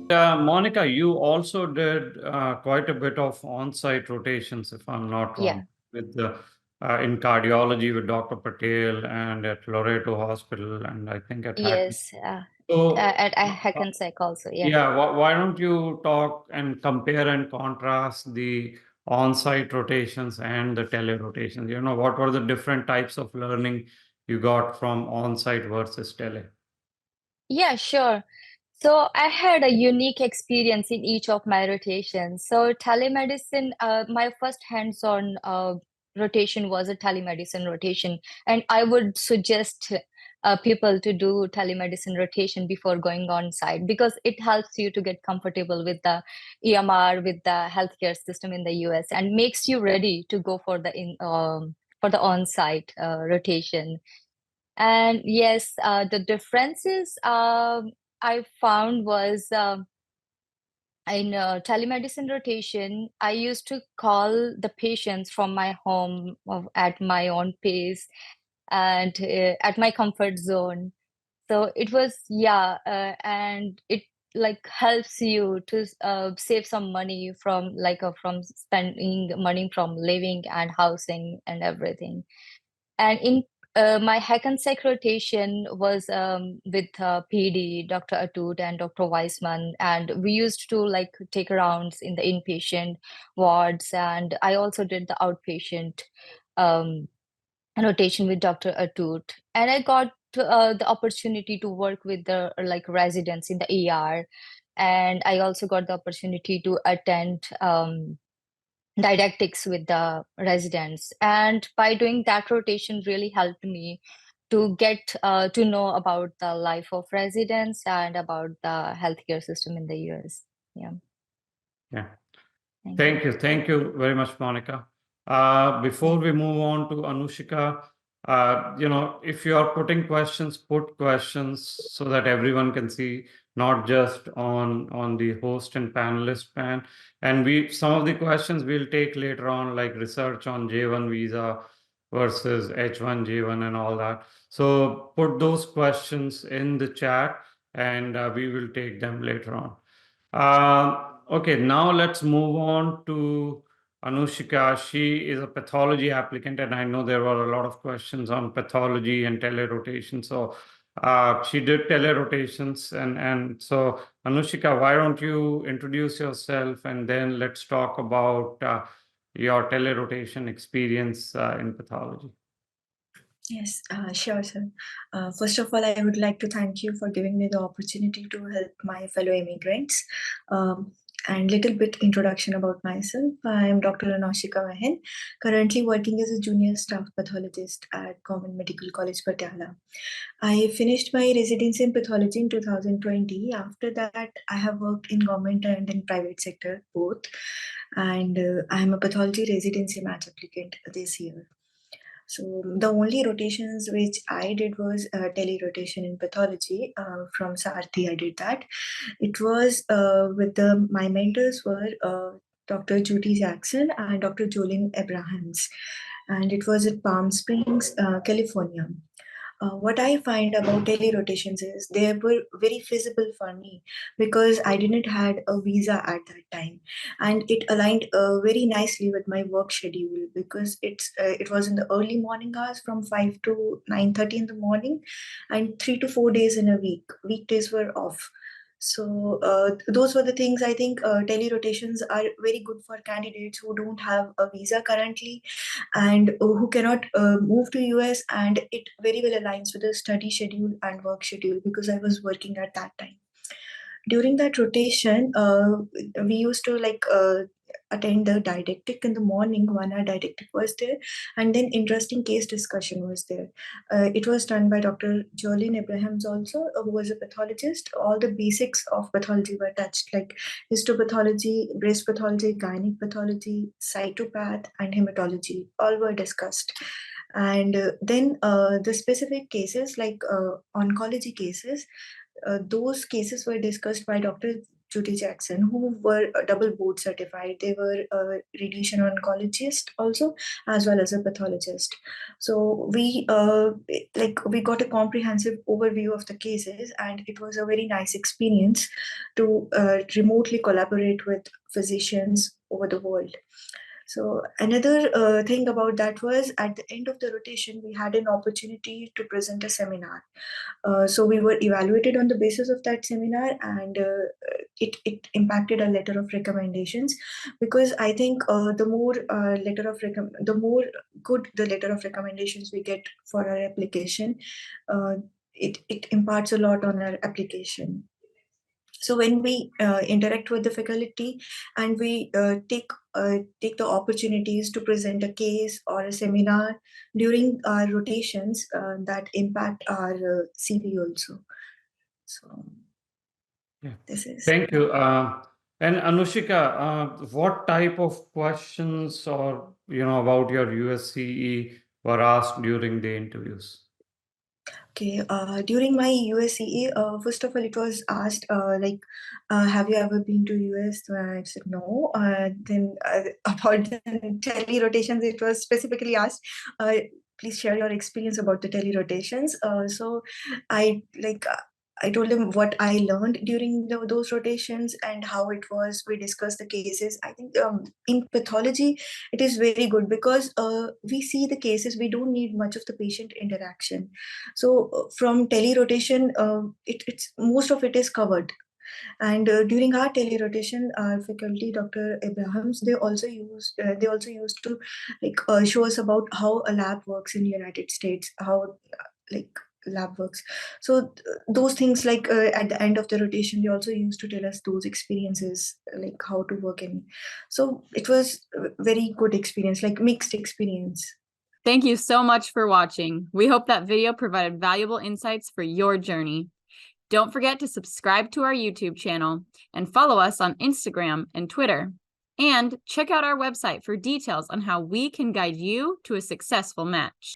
Monica, you also did quite a bit of on-site rotations, if I'm not wrong, Yeah. with the in cardiology with Dr. Patel and at Loreto Hospital, and I think at Hackney. Yes. So, At Hackensack also. Yeah. yeah, why don't you talk and compare and contrast the on-site rotations and the tele-rotations? What were the different types of learning you got from on-site versus tele? Yeah, sure. So I had a unique experience in each of my rotations. So telemedicine, my first hands-on rotation was a telemedicine rotation, and I would suggest people to do telemedicine rotation before going on site because it helps you to get comfortable with the EMR, with the healthcare system in the US, and makes you ready to go for the on-site rotation. And yes, the differences I found was in telemedicine rotation, I used to call the patients from my home at my own pace and at my comfort zone. So it was, yeah, and it like helps you to save some money from spending money from living and housing and everything. And in my Hackensack rotation was with PD, Dr. Atut and Dr. Weissman, and we used to like take rounds in the inpatient wards, and I also did the outpatient um, rotation with Dr. Atut, and I got the opportunity to work with the like residents in the ER, and I also got the opportunity to attend. Didactics with the residents. And by doing that rotation really helped me to get to know about the life of residents and about the healthcare system in the US. Yeah, Yeah. thank you. Thank you. Thank you very much, Monica. Before Yeah. we move on to Anushika, if you are putting questions, put questions so that everyone can see, not just on the host and panelist pan. And some of the questions we'll take later on, like research on J1 visa versus H1 J1 and all that. So put those questions in the chat, and we will take them later on. Okay, now let's move on to Anushika. She is a pathology applicant, and I know there were a lot of questions on pathology and telerotation. So she did telerotations, and so Anushika, why don't you introduce yourself, and then let's talk about your telerotation experience in pathology. Yes, sure, sir. First of all, I would like to thank you for giving me the opportunity to help my fellow immigrants. And little bit introduction about myself. I am Dr. Anushika Mahin, currently working as a junior staff pathologist at Government Medical College, Patiala. I finished my residency in pathology in 2020. After that, I have worked in government and in private sector both. And I am a pathology residency match applicant this year. So the only rotations which I did was telerotation in pathology from Sarthi. I did that. It was with my mentors were Dr. Judy Jackson and Dr. Jolene Abrahams, and it was at Palm Springs, California. What I find about telerotations is they were very feasible for me because I didn't had a visa at that time, and it aligned very nicely with my work schedule because it was in the early morning hours from 5 to 9:30 in the morning, and 3 to 4 days in a week. Weekdays were off. So those were the things I think telerotations are very good for candidates who don't have a visa currently and who cannot move to US, and it very well aligns with the study schedule and work schedule because I was working at that time. During that rotation, we used to attend the didactic in the morning. 1 hour didactic was there, and then interesting case discussion was there. It was done by Dr. Jolene Abrahams also, who was a pathologist. All the basics of pathology were touched, like histopathology, breast pathology, gynec pathology, cytopath, and hematology. All were discussed. And then the specific cases like oncology cases, those cases were discussed by Dr. Judy Jackson, who were double board certified. They were a radiation oncologist also, as well as a pathologist. So we got a comprehensive overview of the cases, and it was a very nice experience to remotely collaborate with physicians over the world. So another thing about that was, at the end of the rotation, we had an opportunity to present a seminar. So we were evaluated on the basis of that seminar, and it impacted our letter of recommendations, because I think the more good the letter of recommendations we get for our application, it imparts a lot on our application. So when we interact with the faculty, and we take the opportunities to present a case or a seminar during our rotations, that impact our CV also. So this is. Thank you. And Anushika, what type of questions or about your USCE were asked during the interviews? Okay, during my USCE, first of all, it was asked have you ever been to US? I said no. Then about the telerotations, it was specifically asked, please share your experience about the telerotations. So I told them what I learned during those rotations and how it was. We discussed the cases. I think in pathology, it is very good, because we see the cases. We don't need much of the patient interaction. So from telerotation, it's most of it is covered. And during our telerotation, our faculty, Dr. Abrahams, they also used to show us about how a lab works in the United States, how lab works. So those things, at the end of the rotation, they also used to tell us those experiences, like how to work in. So it was a very good experience, like mixed experience. Thank you so much for watching. We hope that video provided valuable insights for your journey. Don't forget to subscribe to our YouTube channel and follow us on Instagram and Twitter. And check out our website for details on how we can guide you to a successful match.